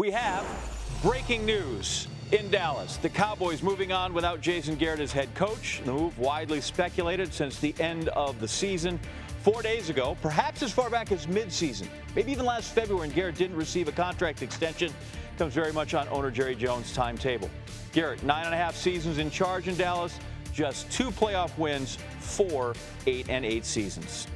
We have breaking news in Dallas. The Cowboys moving on without Jason Garrett as head coach. The move widely speculated since the end of the season. 4 days ago, perhaps as far back as midseason, maybe even last February, when Garrett didn't receive a contract extension, comes very much on owner Jerry Jones' timetable. Garrett, 9.5 seasons in charge in Dallas, just 2 playoff wins, 4 8-8 seasons.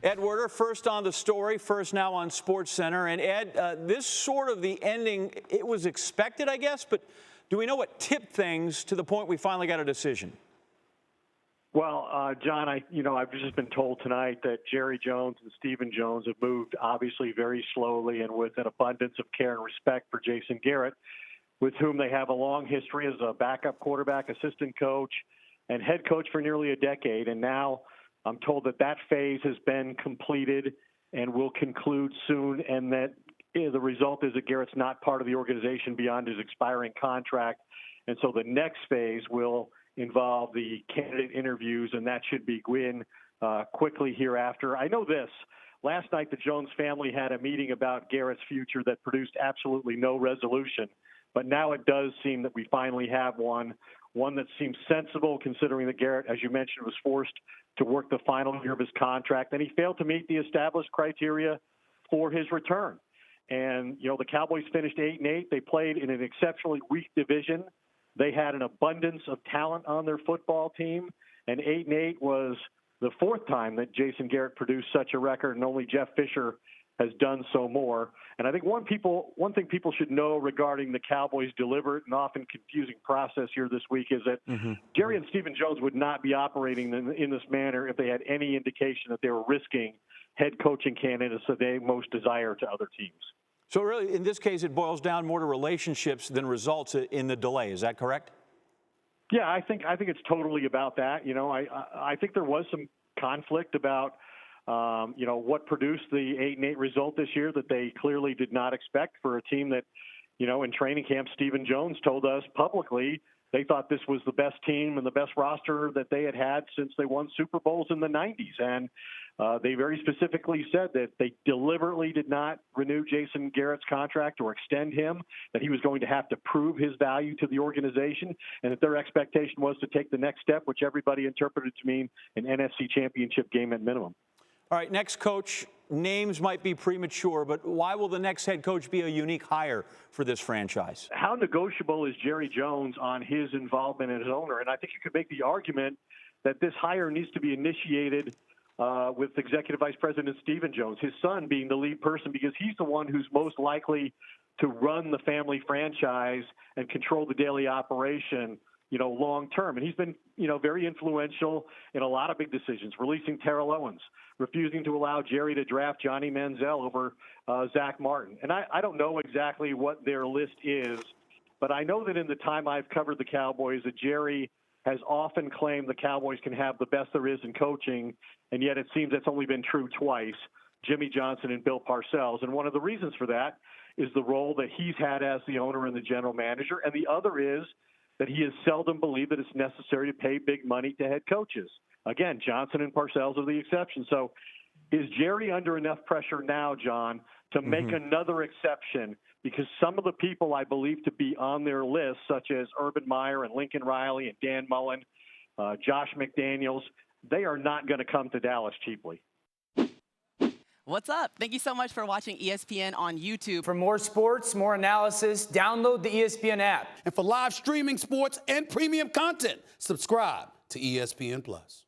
Ed Werder, first on the story, first now on SportsCenter. And Ed, this sort of the ending, it was expected, I guess, but do we know what tipped things to the point we finally got a decision? Well, John, I've just been told tonight that Jerry Jones and Stephen Jones have moved obviously very slowly and with an abundance of care and respect for Jason Garrett, with whom they have a long history as a backup quarterback, assistant coach, and head coach for nearly a decade. And now I'm told that that phase has been completed and will conclude soon, and that the result is that Garrett's not part of the organization beyond his expiring contract. And so the next phase will involve the candidate interviews, and that should begin quickly hereafter. I know this. Last night, the Jones family had a meeting about Garrett's future that produced absolutely no resolution. But now it does seem that we finally have one that seems sensible, considering that Garrett, as you mentioned, was forced to work the final year of his contract, and he failed to meet the established criteria for his return. And, the Cowboys finished 8-8. They played in an exceptionally weak division. They had an abundance of talent on their football team, and 8-8 was the 4th time that Jason Garrett produced such a record, and only Jeff Fisher has done so more. And I think one thing people should know regarding the Cowboys' deliberate and often confusing process here this week is that Jerry and Stephen Jones would not be operating in this manner if they had any indication that they were risking head coaching candidates that they most desire to other teams. So really, in this case, it boils down more to relationships than results in the delay. Is that correct? Yeah, I think it's totally about that. I think there was some conflict about what produced the 8-8 result this year that they clearly did not expect for a team that, in training camp, Stephen Jones told us publicly they thought this was the best team and the best roster that they had had since they won Super Bowls in the 90s. And they very specifically said that they deliberately did not renew Jason Garrett's contract or extend him, that he was going to have to prove his value to the organization, and that their expectation was to take the next step, which everybody interpreted to mean an NFC championship game at minimum. All right, next coach, names might be premature, but why will the next head coach be a unique hire for this franchise? How negotiable is Jerry Jones on his involvement as owner? And I think you could make the argument that this hire needs to be initiated with Executive Vice President Stephen Jones, his son being the lead person, because he's the one who's most likely to run the family franchise and control the daily operation long term. And he's been, very influential in a lot of big decisions, releasing Terrell Owens, refusing to allow Jerry to draft Johnny Manziel over Zach Martin. And I don't know exactly what their list is, but I know that in the time I've covered the Cowboys, that Jerry has often claimed the Cowboys can have the best there is in coaching, and yet it seems that's only been true twice, Jimmy Johnson and Bill Parcells. And one of the reasons for that is the role that he's had as the owner and the general manager, and the other is that he has seldom believed that it's necessary to pay big money to head coaches. Again, Johnson and Parcells are the exception. So is Jerry under enough pressure now, John, to make another exception? Because some of the people I believe to be on their list, such as Urban Meyer and Lincoln Riley and Dan Mullen, Josh McDaniels, they are not going to come to Dallas cheaply. What's up? Thank you so much for watching ESPN on YouTube. For more sports, more analysis, download the ESPN app. And for live streaming sports and premium content, subscribe to ESPN+.